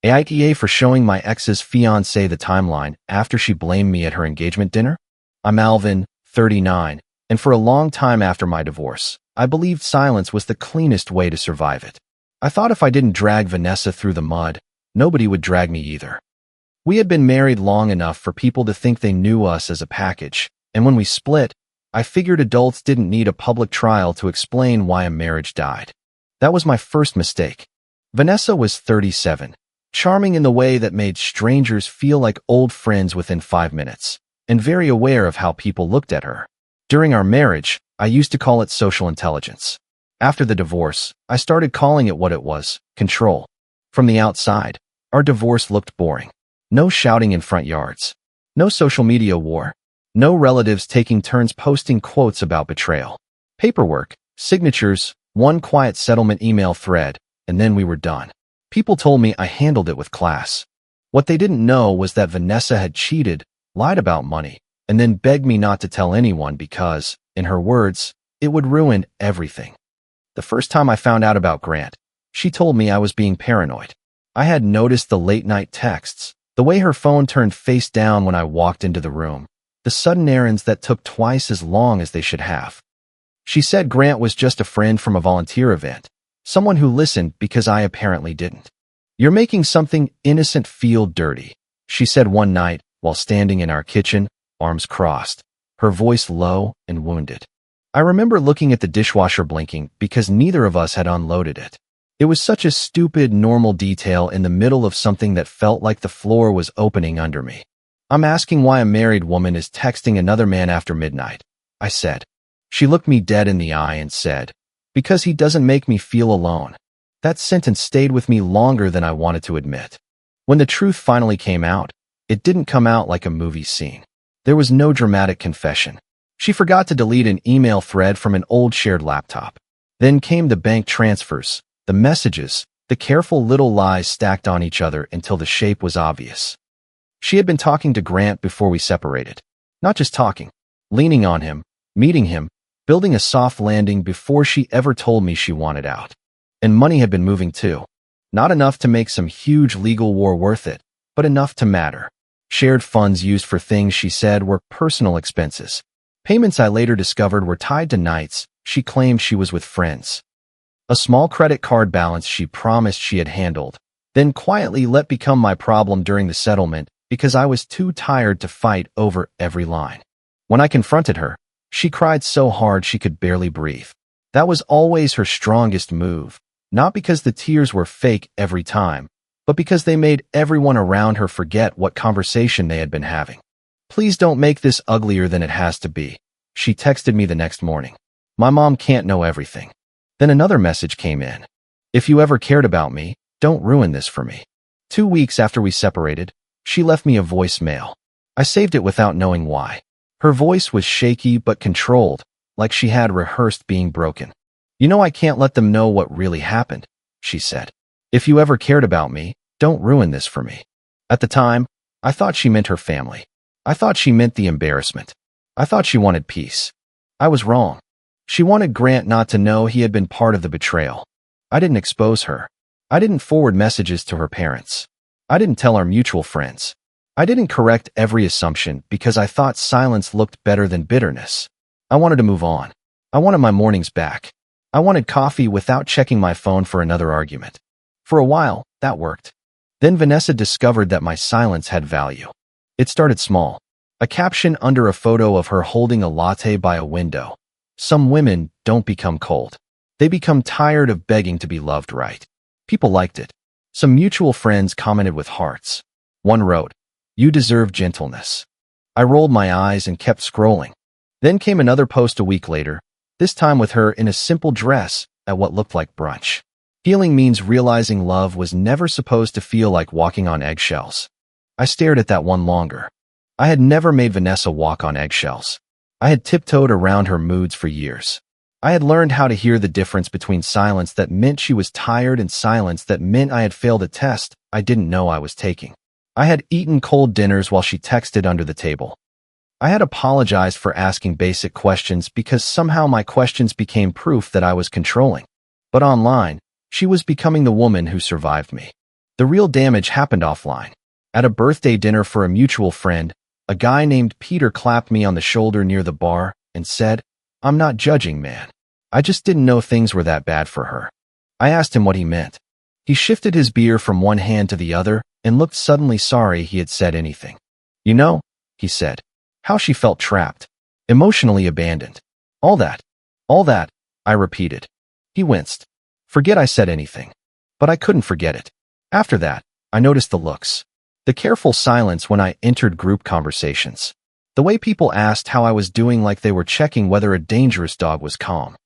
AITA for showing my ex's fiancé the timeline after she blamed me at her engagement dinner? I'm Alvin, 39, and for a long time after my divorce, I believed silence was the cleanest way to survive it. I thought if I didn't drag Vanessa through the mud, nobody would drag me either. We had been married long enough for people to think they knew us as a package, and when we split, I figured adults didn't need a public trial to explain why a marriage died. That was my first mistake. Vanessa was 37, charming in the way that made strangers feel like old friends within 5 minutes, and very aware of how people looked at her. During our marriage, I used to call it social intelligence. After the divorce, I started calling it what it was, control. From the outside, our divorce looked boring. No shouting in front yards. No social media war. No relatives taking turns posting quotes about betrayal. Paperwork, signatures, one quiet settlement email thread, and then we were done. People told me I handled it with class. What they didn't know was that Vanessa had cheated, lied about money, and then begged me not to tell anyone because, in her words, it would ruin everything. The first time I found out about Grant, she told me I was being paranoid. I had noticed the late-night texts, the way her phone turned face down when I walked into the room, the sudden errands that took twice as long as they should have. She said Grant was just a friend from a volunteer event, someone who listened because I apparently didn't. "You're making something innocent feel dirty," she said one night while standing in our kitchen, arms crossed, her voice low and wounded. I remember looking at the dishwasher blinking because neither of us had unloaded it. It was such a stupid, normal detail in the middle of something that felt like the floor was opening under me. "I'm asking why a married woman is texting another man after midnight," I said. She looked me dead in the eye and said, "Because he doesn't make me feel alone." That sentence stayed with me longer than I wanted to admit. When the truth finally came out, it didn't come out like a movie scene. There was no dramatic confession. She forgot to delete an email thread from an old shared laptop. Then came the bank transfers, the messages, the careful little lies stacked on each other until the shape was obvious. She had been talking to Grant before we separated. Not just talking, leaning on him, meeting him, building a soft landing before she ever told me she wanted out. And money had been moving too. Not enough to make some huge legal war worth it, but enough to matter. Shared funds used for things she said were personal expenses. Payments I later discovered were tied to nights she claimed she was with friends. A small credit card balance she promised she had handled, then quietly let become my problem during the settlement because I was too tired to fight over every line. When I confronted her, she cried so hard she could barely breathe. That was always her strongest move, not because the tears were fake every time, but because they made everyone around her forget what conversation they had been having. "Please don't make this uglier than it has to be," she texted me the next morning. "My mom can't know everything." Then another message came in. "If you ever cared about me, don't ruin this for me." 2 weeks after we separated, she left me a voicemail. I saved it without knowing why. Her voice was shaky but controlled, like she had rehearsed being broken. "You know I can't let them know what really happened," she said. "If you ever cared about me, don't ruin this for me." At the time, I thought she meant her family. I thought she meant the embarrassment. I thought she wanted peace. I was wrong. She wanted Grant not to know he had been part of the betrayal. I didn't expose her. I didn't forward messages to her parents. I didn't tell our mutual friends. I didn't correct every assumption because I thought silence looked better than bitterness. I wanted to move on. I wanted my mornings back. I wanted coffee without checking my phone for another argument. For a while, that worked. Then Vanessa discovered that my silence had value. It started small. A caption under a photo of her holding a latte by a window. "Some women don't become cold. They become tired of begging to be loved right." People liked it. Some mutual friends commented with hearts. One wrote, "You deserve gentleness." I rolled my eyes and kept scrolling. Then came another post a week later, this time with her in a simple dress at what looked like brunch. Healing means realizing love was never supposed to feel like walking on eggshells. I stared at that one longer. I had never made Vanessa walk on eggshells. I had tiptoed around her moods for years. I had learned how to hear the difference between silence that meant she was tired and silence that meant I had failed a test I didn't know I was taking. I had eaten cold dinners while she texted under the table. I had apologized for asking basic questions because somehow my questions became proof that I was controlling. But online, she was becoming the woman who survived me. The real damage happened offline. At a birthday dinner for a mutual friend, a guy named Peter clapped me on the shoulder near the bar and said, "I'm not judging, man. I just didn't know things were that bad for her." I asked him what he meant. He shifted his beer from one hand to the other and looked suddenly sorry he had said anything. "You know," he said, "how she felt trapped, emotionally abandoned. All that, I repeated. He winced. Forget I said anything. But I couldn't forget it. After that, I noticed the looks. The careful silence when I entered group conversations. The way people asked how I was doing like they were checking whether a dangerous dog was calm.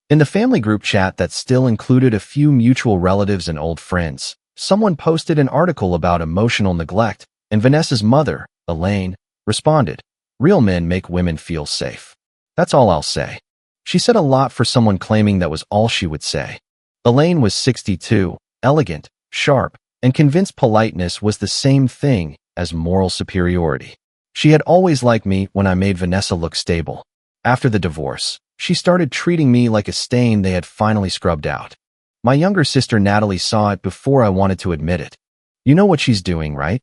In the family group chat that still included a few mutual relatives and old friends, someone posted an article about emotional neglect, and Vanessa's mother, Elaine, responded, "Real men make women feel safe." That's all I'll say. She said a lot for someone claiming that was all she would say. Elaine was 62, elegant, sharp, and convinced politeness was the same thing as moral superiority. She had always liked me when I made Vanessa look stable. After the divorce, she started treating me like a stain they had finally scrubbed out. My younger sister Natalie saw it before I wanted to admit it. "You know what she's doing, right?"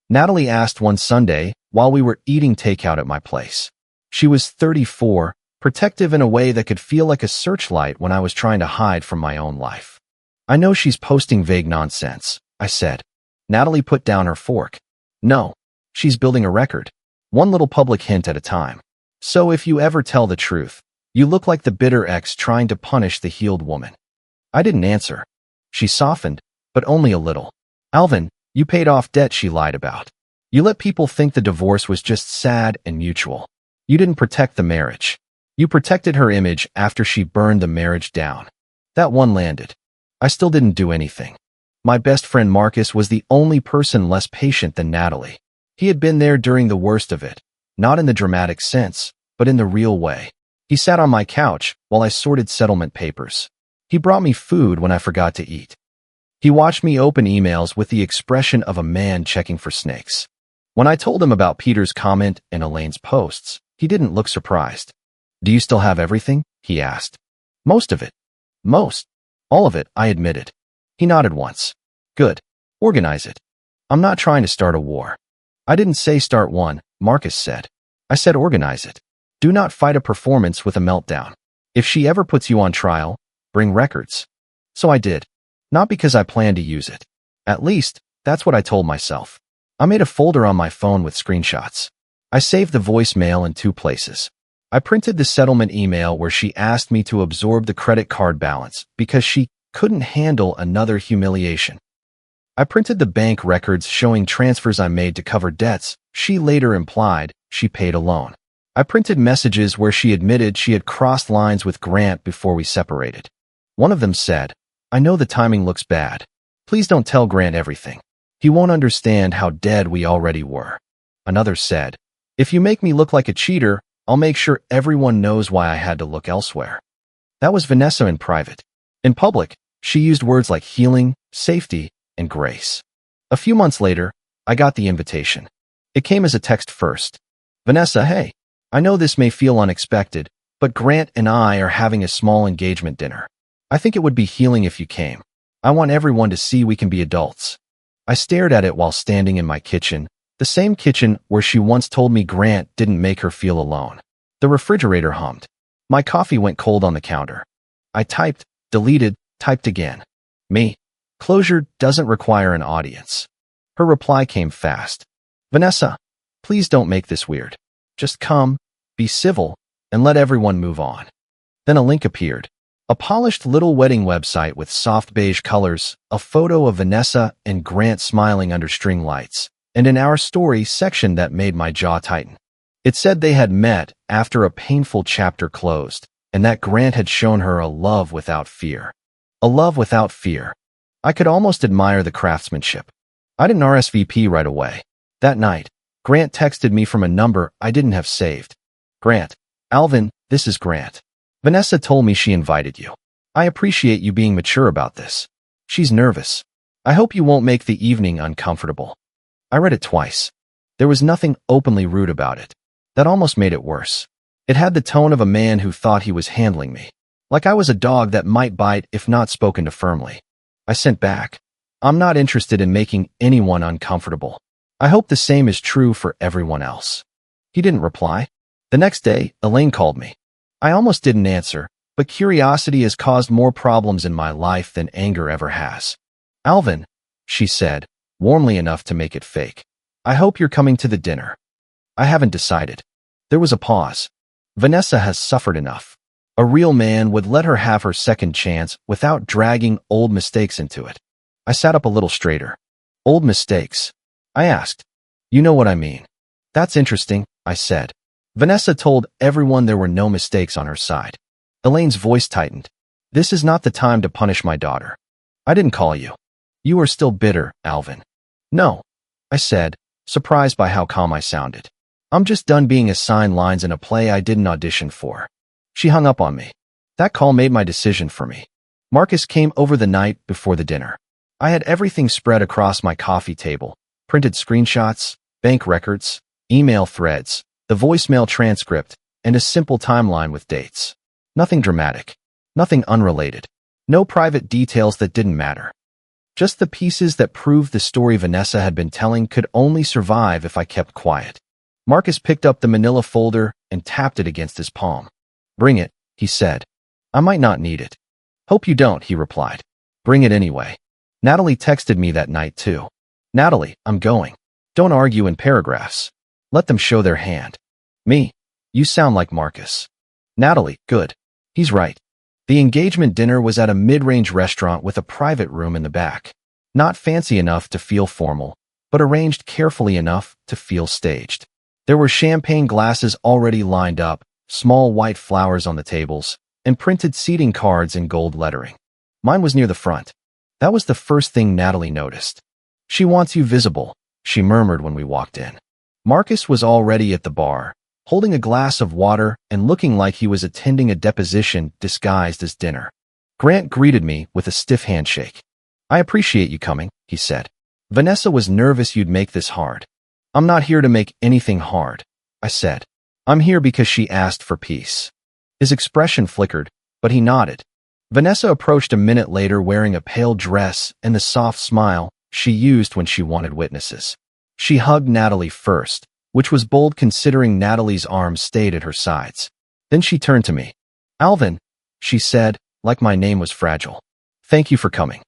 Natalie asked one Sunday while we were eating takeout at my place. She was 34, protective in a way that could feel like a searchlight when I was trying to hide from my own life. "I know she's posting vague nonsense," I said. Natalie put down her fork. "No, she's building a record. One little public hint at a time. So if you ever tell the truth, you look like the bitter ex trying to punish the healed woman." I didn't answer. She softened, but only a little. "Alvin, you paid off debt she lied about. You let people think the divorce was just sad and mutual. You didn't protect the marriage. You protected her image after she burned the marriage down." That one landed. I still didn't do anything. My best friend Marcus was the only person less patient than Natalie. He had been there during the worst of it, not in the dramatic sense, but in the real way. He sat on my couch while I sorted settlement papers. He brought me food when I forgot to eat. He watched me open emails with the expression of a man checking for snakes. When I told him about Peter's comment and Elaine's posts, he didn't look surprised. "Do you still have everything?" he asked. "Most of it." "Most. All of it," I admitted. He nodded once. "Good. Organize it. I'm not trying to start a war." "I didn't say start one," Marcus said. "I said organize it. Do not fight a performance with a meltdown. If she ever puts you on trial, bring records." So I did. Not because I planned to use it. At least, that's what I told myself. I made a folder on my phone with screenshots. I saved the voicemail in 2 places. I printed the settlement email where she asked me to absorb the credit card balance because she couldn't handle another humiliation. I printed the bank records showing transfers I made to cover debts she later implied she paid a loan. I printed messages where she admitted she had crossed lines with Grant before we separated. One of them said, "I know the timing looks bad. Please don't tell Grant everything. He won't understand how dead we already were." Another said, "If you make me look like a cheater, I'll make sure everyone knows why I had to look elsewhere." That was Vanessa in private. In public, she used words like healing, safety, and grace. A few months later, I got the invitation. It came as a text first. "Vanessa, hey, I know this may feel unexpected, but Grant and I are having a small engagement dinner. I think it would be healing if you came. I want everyone to see we can be adults." I stared at it while standing in my kitchen, the same kitchen where she once told me Grant didn't make her feel alone. The refrigerator hummed. My coffee went cold on the counter. I typed, deleted, typed again. "Me. Closure doesn't require an audience." Her reply came fast. "Vanessa, please don't make this weird. Just come, be civil, and let everyone move on." Then a link appeared. A polished little wedding website with soft beige colors, a photo of Vanessa and Grant smiling under string lights, and an Our Story section that made my jaw tighten. It said they had met after a painful chapter closed, and that Grant had shown her a love without fear. A love without fear. I could almost admire the craftsmanship. I didn't RSVP right away. That night, Grant texted me from a number I didn't have saved. "Grant, Alvin, this is Grant. Vanessa told me she invited you. I appreciate you being mature about this. She's nervous. I hope you won't make the evening uncomfortable." I read it twice. There was nothing openly rude about it. That almost made it worse. It had the tone of a man who thought he was handling me, like I was a dog that might bite if not spoken to firmly. I sent back, I'm not interested in making anyone uncomfortable. I hope the same is true for everyone else. He didn't reply. The next day, Elaine called me. I almost didn't answer, but curiosity has caused more problems in my life than anger ever has. Alvin, she said, warmly enough to make it fake. I hope you're coming to the dinner. I haven't decided. There was a pause. Vanessa has suffered enough. A real man would let her have her second chance without dragging old mistakes into it. I sat up a little straighter. Old mistakes? I asked. You know what I mean. That's interesting, I said. Vanessa told everyone there were no mistakes on her side. Elaine's voice tightened. This is not the time to punish my daughter. I didn't call you. You are still bitter, Alvin. No, I said, surprised by how calm I sounded. I'm just done being assigned lines in a play I didn't audition for. She hung up on me. That call made my decision for me. Marcus came over the night before the dinner. I had everything spread across my coffee table. Printed screenshots, bank records, email threads, the voicemail transcript, and a simple timeline with dates. Nothing dramatic. Nothing unrelated. No private details that didn't matter. Just the pieces that proved the story Vanessa had been telling could only survive if I kept quiet. Marcus picked up the manila folder and tapped it against his palm. Bring it, he said. I might not need it. Hope you don't, he replied. Bring it anyway. Natalie texted me that night too. Natalie, I'm going. Don't argue in paragraphs. Let them show their hand. Me? You sound like Marcus. Natalie, good. He's right. The engagement dinner was at a mid-range restaurant with a private room in the back. Not fancy enough to feel formal, but arranged carefully enough to feel staged. There were champagne glasses already lined up, small white flowers on the tables, and printed seating cards in gold lettering. Mine was near the front. That was the first thing Natalie noticed. She wants you visible, she murmured when we walked in. Marcus was already at the bar, holding a glass of water and looking like he was attending a deposition disguised as dinner. Grant greeted me with a stiff handshake. I appreciate you coming, he said. Vanessa was nervous you'd make this hard. I'm not here to make anything hard, I said. I'm here because she asked for peace. His expression flickered, but he nodded. Vanessa approached a minute later wearing a pale dress and the soft smile she used when she wanted witnesses. She hugged Natalie first, which was bold considering Natalie's arms stayed at her sides. Then she turned to me. Alvin, she said, like my name was fragile. Thank you for coming.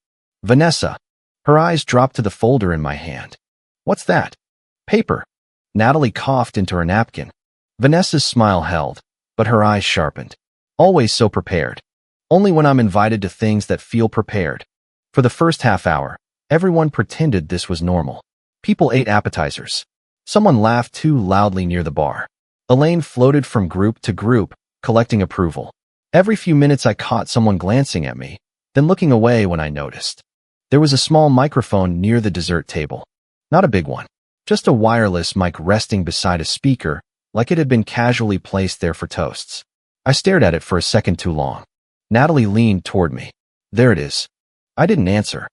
Vanessa. Her eyes dropped to the folder in my hand. What's that? Paper. Natalie coughed into her napkin. Vanessa's smile held, but her eyes sharpened. Always so prepared. Only when I'm invited to things that feel prepared. For the first half hour, everyone pretended this was normal. People ate appetizers. Someone laughed too loudly near the bar. Elaine floated from group to group, collecting approval. Every few minutes I caught someone glancing at me, then looking away when I noticed. There was a small microphone near the dessert table. Not a big one. Just a wireless mic resting beside a speaker, like it had been casually placed there for toasts. I stared at it for a second too long. Natalie leaned toward me. There it is. I didn't answer.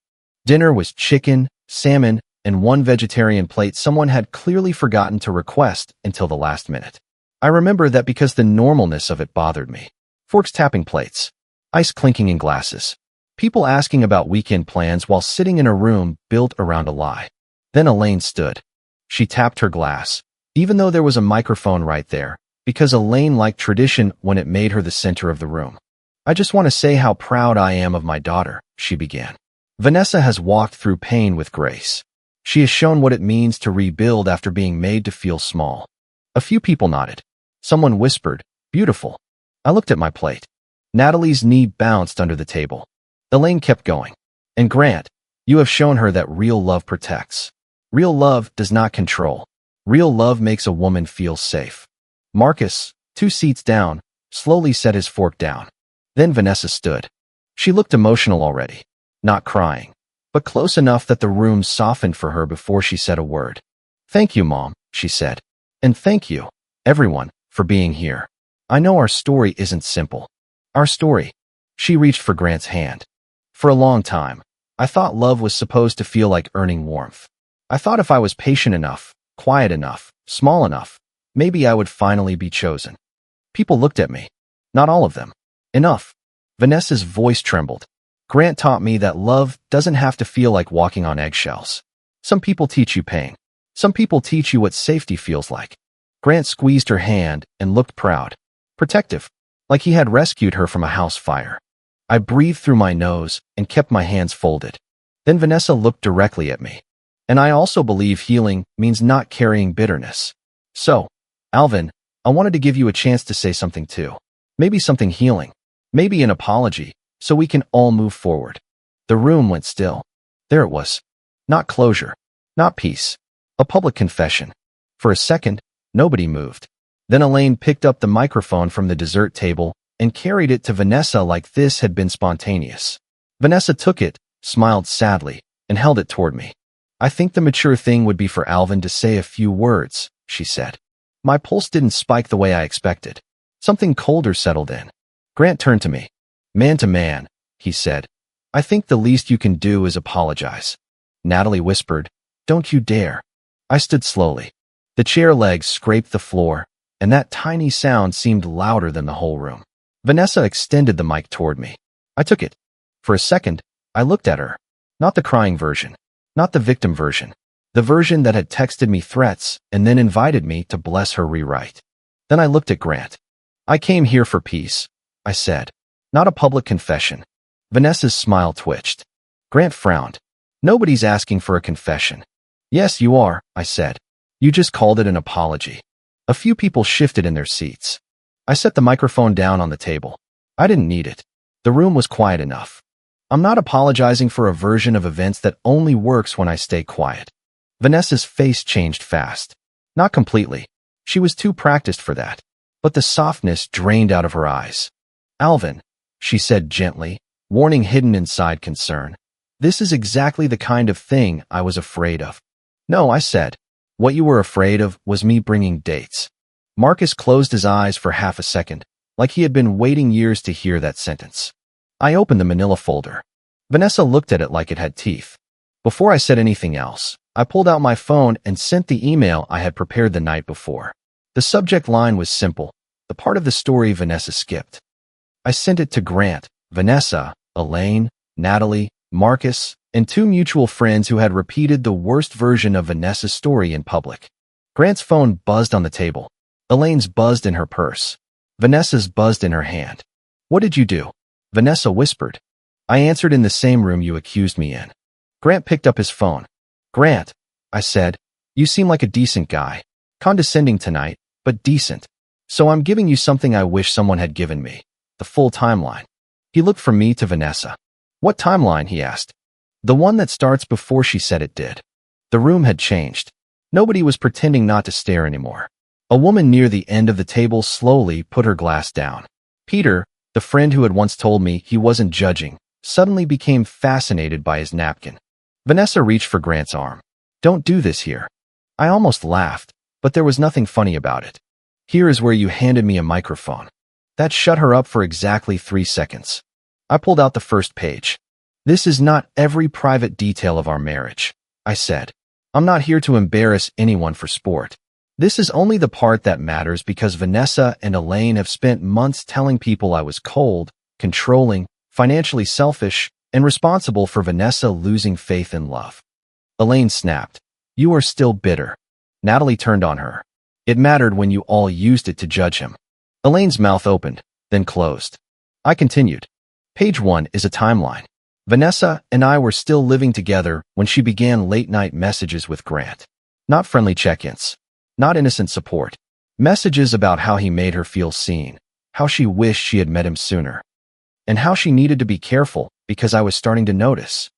Dinner was chicken, salmon, and one vegetarian plate someone had clearly forgotten to request until the last minute. I remember that because the normalness of it bothered me. Forks tapping plates. Ice clinking in glasses. People asking about weekend plans while sitting in a room built around a lie. Then Elaine stood. She tapped her glass, even though there was a microphone right there, because Elaine liked tradition when it made her the center of the room. I just want to say how proud I am of my daughter, she began. Vanessa has walked through pain with grace. She has shown what it means to rebuild after being made to feel small. A few people nodded. Someone whispered, beautiful. I looked at my plate. Natalie's knee bounced under the table. Elaine kept going. And Grant, you have shown her that real love protects. Real love does not control. Real love makes a woman feel safe. Marcus, 2 seats down, slowly set his fork down. Then Vanessa stood. She looked emotional already. Not crying, but close enough that the room softened for her before she said a word. Thank you, Mom, she said. And thank you, everyone, for being here. I know our story isn't simple. Our story. She reached for Grant's hand. For a long time, I thought love was supposed to feel like earning warmth. I thought if I was patient enough, quiet enough, small enough, maybe I would finally be chosen. People looked at me. Not all of them. Enough. Vanessa's voice trembled. Grant taught me that love doesn't have to feel like walking on eggshells. Some people teach you pain. Some people teach you what safety feels like. Grant squeezed her hand and looked proud, protective, like he had rescued her from a house fire. I breathed through my nose and kept my hands folded. Then Vanessa looked directly at me. And I also believe healing means not carrying bitterness. So, Alvin, I wanted to give you a chance to say something too. Maybe something healing. Maybe an apology, so we can all move forward. The room went still. There it was. Not closure. Not peace. A public confession. For a second, nobody moved. Then Elaine picked up the microphone from the dessert table and carried it to Vanessa like this had been spontaneous. Vanessa took it, smiled sadly, and held it toward me. I think the mature thing would be for Alvin to say a few words, she said. My pulse didn't spike the way I expected. Something colder settled in. Grant turned to me. Man to man, he said. I think the least you can do is apologize. Natalie whispered, Don't you dare. I stood slowly. The chair legs scraped the floor, and that tiny sound seemed louder than the whole room. Vanessa extended the mic toward me. I took it. For a second, I looked at her. Not the crying version. Not the victim version. The version that had texted me threats and then invited me to bless her rewrite. Then I looked at Grant. I came here for peace, I said. Not a public confession. Vanessa's smile twitched. Grant frowned. Nobody's asking for a confession. Yes, you are, I said. You just called it an apology. A few people shifted in their seats. I set the microphone down on the table. I didn't need it. The room was quiet enough. I'm not apologizing for a version of events that only works when I stay quiet. Vanessa's face changed fast. Not completely. She was too practiced for that. But the softness drained out of her eyes. Alvin, she said gently, warning hidden inside concern. This is exactly the kind of thing I was afraid of. No, I said. What you were afraid of was me bringing dates. Marcus closed his eyes for half a second, like he had been waiting years to hear that sentence. I opened the manila folder. Vanessa looked at it like it had teeth. Before I said anything else, I pulled out my phone and sent the email I had prepared the night before. The subject line was simple, the part of the story Vanessa skipped. I sent it to Grant, Vanessa, Elaine, Natalie, Marcus, and 2 mutual friends who had repeated the worst version of Vanessa's story in public. Grant's phone buzzed on the table. Elaine's buzzed in her purse. Vanessa's buzzed in her hand. What did you do? Vanessa whispered. I answered in the same room you accused me in. Grant picked up his phone. Grant, I said, you seem like a decent guy. Condescending tonight, but decent. So I'm giving you something I wish someone had given me. The full timeline. He looked from me to Vanessa. What timeline? He asked. The one that starts before she said it did. The room had changed. Nobody was pretending not to stare anymore. A woman near the end of the table slowly put her glass down. Peter, the friend who had once told me he wasn't judging, suddenly became fascinated by his napkin. Vanessa reached for Grant's arm. Don't do this here. I almost laughed, but there was nothing funny about it. Here is where you handed me a microphone. That shut her up for exactly 3 seconds. I pulled out the first page. This is not every private detail of our marriage, I said. I'm not here to embarrass anyone for sport. This is only the part that matters because Vanessa and Elaine have spent months telling people I was cold, controlling, financially selfish, and responsible for Vanessa losing faith in love. Elaine snapped. You are still bitter. Natalie turned on her. It mattered when you all used it to judge him. Elaine's mouth opened, then closed. I continued. Page 1 is a timeline. Vanessa and I were still living together when she began late-night messages with Grant. Not friendly check-ins. Not innocent support. Messages about how he made her feel seen, how she wished she had met him sooner, and how she needed to be careful because I was starting to notice.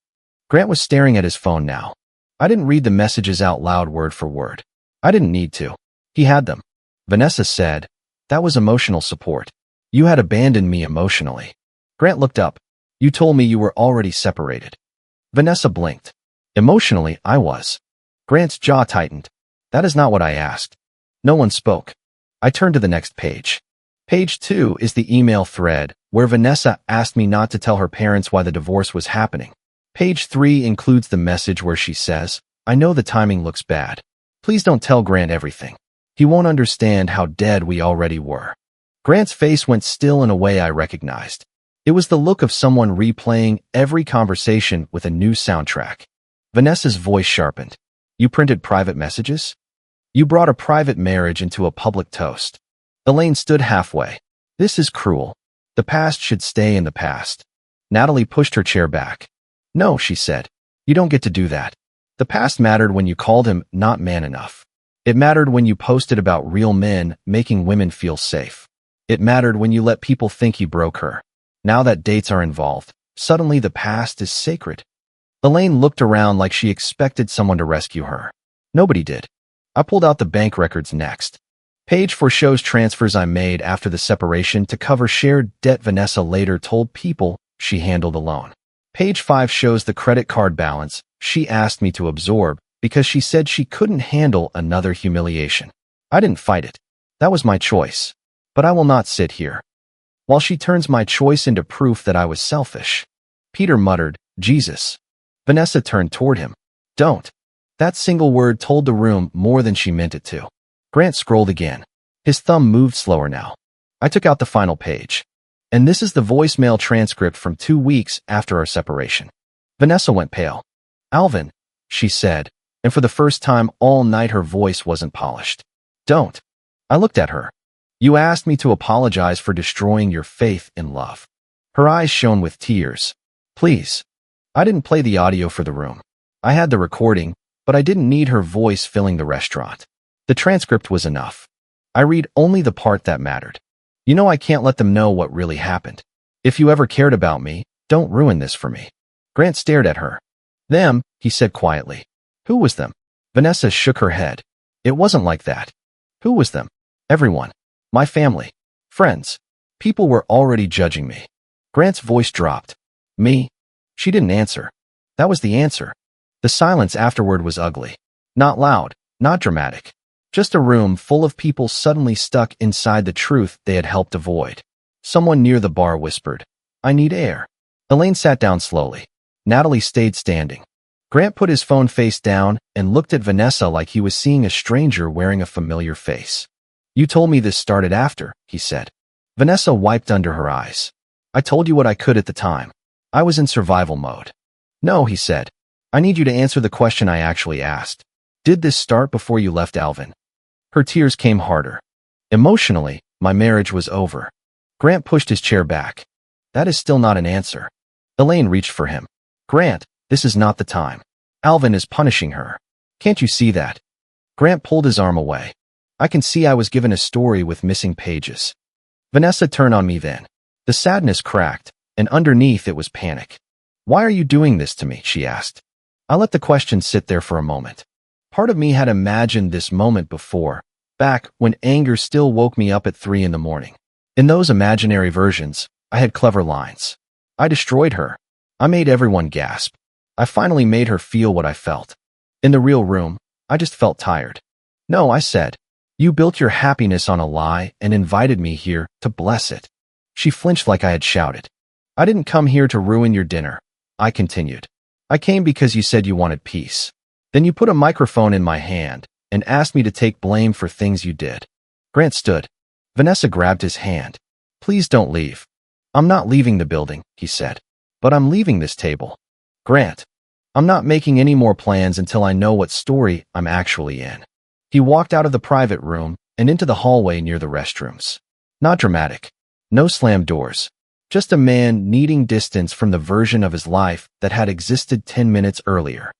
Grant was staring at his phone now. I didn't read the messages out loud word for word. I didn't need to. He had them. Vanessa said, that was emotional support. You had abandoned me emotionally. Grant looked up. You told me you were already separated. Vanessa blinked. Emotionally, I was. Grant's jaw tightened. That is not what I asked. No one spoke. I turned to the next page. Page 2 is the email thread where Vanessa asked me not to tell her parents why the divorce was happening. Page 3 includes the message where she says, I know the timing looks bad. Please don't tell Grant everything. He won't understand how dead we already were. Grant's face went still in a way I recognized. It was the look of someone replaying every conversation with a new soundtrack. Vanessa's voice sharpened. You printed private messages? You brought a private marriage into a public toast. Elaine stood halfway. This is cruel. The past should stay in the past. Natalie pushed her chair back. No, she said. You don't get to do that. The past mattered when you called him not man enough. It mattered when you posted about real men making women feel safe. It mattered when you let people think you broke her. Now that dates are involved, suddenly the past is sacred. Elaine looked around like she expected someone to rescue her. Nobody did. I pulled out the bank records next. Page 4 shows transfers I made after the separation to cover shared debt Vanessa later told people she handled alone. Page 5 shows the credit card balance she asked me to absorb because she said she couldn't handle another humiliation. I didn't fight it. That was my choice. But I will not sit here while she turns my choice into proof that I was selfish. Peter muttered, Jesus. Vanessa turned toward him. Don't. That single word told the room more than she meant it to. Grant scrolled again. His thumb moved slower now. I took out the final page. And this is the voicemail transcript from 2 weeks after our separation. Vanessa went pale. Alvin, she said, and for the first time all night her voice wasn't polished. Don't. I looked at her. You asked me to apologize for destroying your faith in love. Her eyes shone with tears. Please. I didn't play the audio for the room. I had the recording, but I didn't need her voice filling the restaurant. The transcript was enough. I read only the part that mattered. You know I can't let them know what really happened. If you ever cared about me, don't ruin this for me. Grant stared at her. Them, he said quietly. Who was them? Vanessa shook her head. It wasn't like that. Who was them? Everyone. My family. Friends. People were already judging me. Grant's voice dropped. Me? She didn't answer. That was the answer. The silence afterward was ugly. Not loud, not dramatic. Just a room full of people suddenly stuck inside the truth they had helped avoid. Someone near the bar whispered, I need air. Elaine sat down slowly. Natalie stayed standing. Grant put his phone face down and looked at Vanessa like he was seeing a stranger wearing a familiar face. You told me this started after, he said. Vanessa wiped under her eyes. I told you what I could at the time. I was in survival mode. No, he said. I need you to answer the question I actually asked. Did this start before you left Alvin? Her tears came harder. Emotionally, my marriage was over. Grant pushed his chair back. That is still not an answer. Elaine reached for him. Grant, this is not the time. Alvin is punishing her. Can't you see that? Grant pulled his arm away. I can see I was given a story with missing pages. Vanessa turned on me then. The sadness cracked, and underneath it was panic. Why are you doing this to me? She asked. I let the question sit there for a moment. Part of me had imagined this moment before, back when anger still woke me up at 3 in the morning. In those imaginary versions, I had clever lines. I destroyed her. I made everyone gasp. I finally made her feel what I felt. In the real room, I just felt tired. No, I said. You built your happiness on a lie and invited me here to bless it. She flinched like I had shouted. I didn't come here to ruin your dinner. I continued. I came because you said you wanted peace. Then you put a microphone in my hand and asked me to take blame for things you did. Grant stood. Vanessa grabbed his hand. Please don't leave. I'm not leaving the building, he said. But I'm leaving this table. Grant, I'm not making any more plans until I know what story I'm actually in. He walked out of the private room and into the hallway near the restrooms. Not dramatic. No slammed doors. Just a man needing distance from the version of his life that had existed 10 minutes earlier.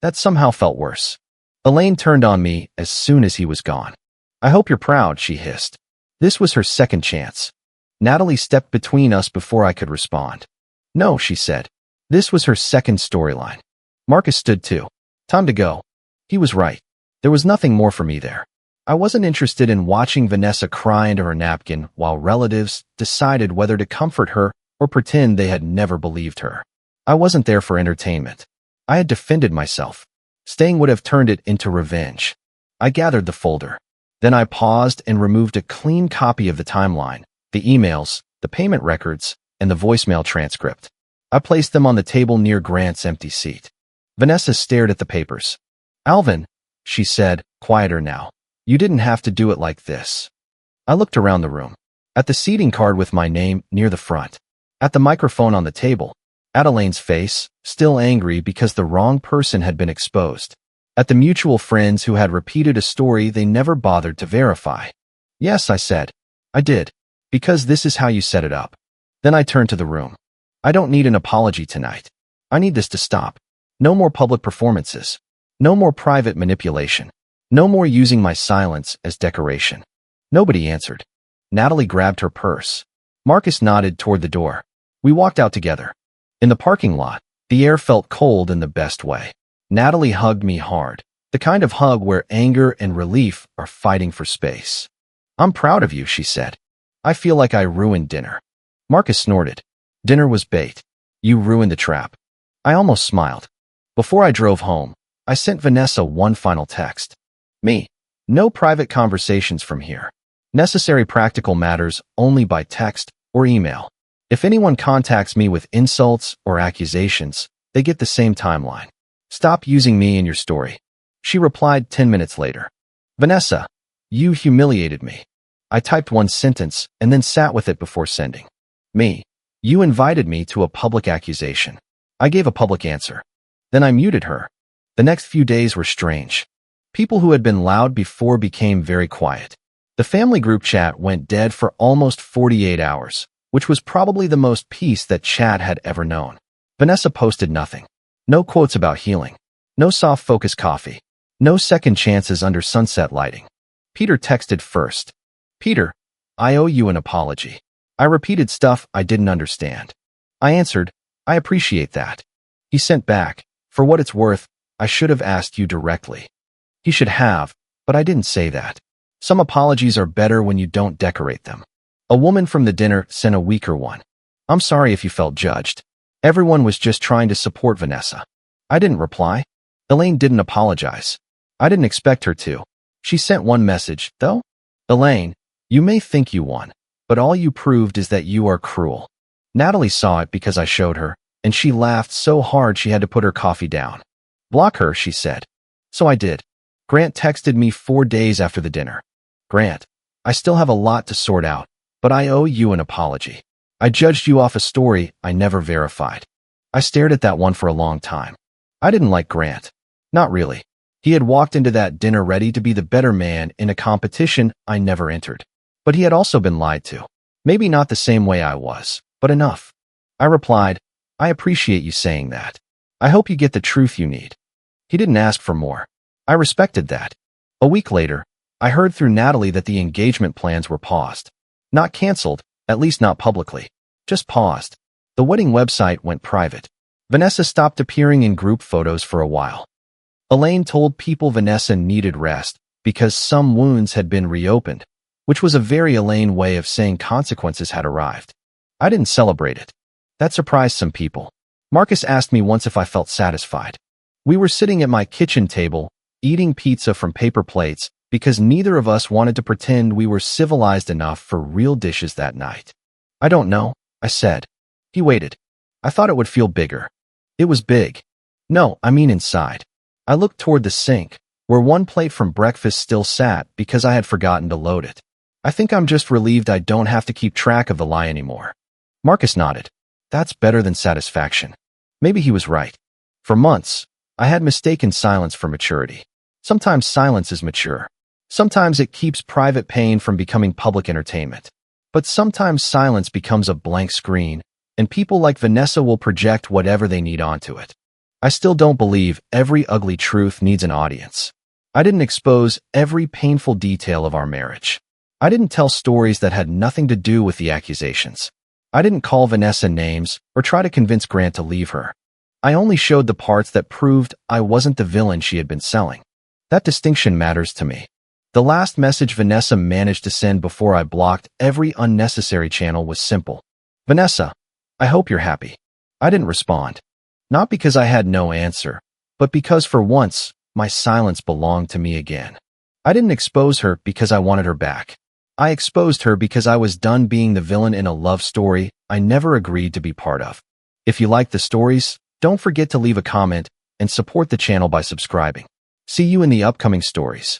That somehow felt worse. Elaine turned on me as soon as he was gone. I hope you're proud, she hissed. This was her second chance. Natalie stepped between us before I could respond. No, she said. This was her second storyline. Marcus stood too. Time to go. He was right. There was nothing more for me there. I wasn't interested in watching Vanessa cry into her napkin while relatives decided whether to comfort her or pretend they had never believed her. I wasn't there for entertainment. I had defended myself. Staying would have turned it into revenge. I gathered the folder. Then I paused and removed a clean copy of the timeline, the emails, the payment records, and the voicemail transcript. I placed them on the table near Grant's empty seat. Vanessa stared at the papers. Alvin, she said, quieter now. You didn't have to do it like this. I looked around the room. At the seating card with my name near the front. At the microphone on the table, Adelaine's face, still angry because the wrong person had been exposed. At the mutual friends who had repeated a story they never bothered to verify. Yes, I said. I did. Because this is how you set it up. Then I turned to the room. I don't need an apology tonight. I need this to stop. No more public performances. No more private manipulation. No more using my silence as decoration. Nobody answered. Natalie grabbed her purse. Marcus nodded toward the door. We walked out together. In the parking lot, the air felt cold in the best way. Natalie hugged me hard, the kind of hug where anger and relief are fighting for space. I'm proud of you, she said. I feel like I ruined dinner. Marcus snorted. Dinner was bait. You ruined the trap. I almost smiled. Before I drove home, I sent Vanessa one final text. Me. No private conversations from here. Necessary practical matters only by text or email. If anyone contacts me with insults or accusations, they get the same timeline. Stop using me in your story. She replied 10 minutes later. Vanessa, you humiliated me. I typed one sentence and then sat with it before sending. Me. You invited me to a public accusation. I gave a public answer. Then I muted her. The next few days were strange. People who had been loud before became very quiet. The family group chat went dead for almost 48 hours, which was probably the most peace that chat had ever known. Vanessa posted nothing. No quotes about healing. No soft focus coffee. No second chances under sunset lighting. Peter texted first. Peter, I owe you an apology. I repeated stuff I didn't understand. I answered, I appreciate that. He sent back, for what it's worth, I should have asked you directly. He should have, but I didn't say that. Some apologies are better when you don't decorate them. A woman from the dinner sent a weaker one. I'm sorry if you felt judged. Everyone was just trying to support Vanessa. I didn't reply. Elaine didn't apologize. I didn't expect her to. She sent one message, though. Elaine, you may think you won, but all you proved is that you are cruel. Natalie saw it because I showed her, and she laughed so hard she had to put her coffee down. Block her, she said. So I did. Grant texted me 4 days after the dinner. Grant, I still have a lot to sort out, but I owe you an apology. I judged you off a story I never verified. I stared at that one for a long time. I didn't like Grant. Not really. He had walked into that dinner ready to be the better man in a competition I never entered. But he had also been lied to. Maybe not the same way I was, but enough. I replied, I appreciate you saying that. I hope you get the truth you need. He didn't ask for more. I respected that. A week later, I heard through Natalie that the engagement plans were paused. Not canceled, at least not publicly. Just paused. The wedding website went private. Vanessa stopped appearing in group photos for a while. Elaine told people Vanessa needed rest because some wounds had been reopened, which was a very Elaine way of saying consequences had arrived. I didn't celebrate it. That surprised some people. Marcus asked me once if I felt satisfied. We were sitting at my kitchen table, eating pizza from paper plates, because neither of us wanted to pretend we were civilized enough for real dishes that night. I don't know, I said. He waited. I thought it would feel bigger. It was big. No, I mean inside. I looked toward the sink, where one plate from breakfast still sat because I had forgotten to load it. I think I'm just relieved I don't have to keep track of the lie anymore. Marcus nodded. That's better than satisfaction. Maybe he was right. For months, I had mistaken silence for maturity. Sometimes silence is mature. Sometimes it keeps private pain from becoming public entertainment. But sometimes silence becomes a blank screen, and people like Vanessa will project whatever they need onto it. I still don't believe every ugly truth needs an audience. I didn't expose every painful detail of our marriage. I didn't tell stories that had nothing to do with the accusations. I didn't call Vanessa names or try to convince Grant to leave her. I only showed the parts that proved I wasn't the villain she had been selling. That distinction matters to me. The last message Vanessa managed to send before I blocked every unnecessary channel was simple. Vanessa, I hope you're happy. I didn't respond. Not because I had no answer, but because for once, my silence belonged to me again. I didn't expose her because I wanted her back. I exposed her because I was done being the villain in a love story I never agreed to be part of. If you like the stories, don't forget to leave a comment and support the channel by subscribing. See you in the upcoming stories.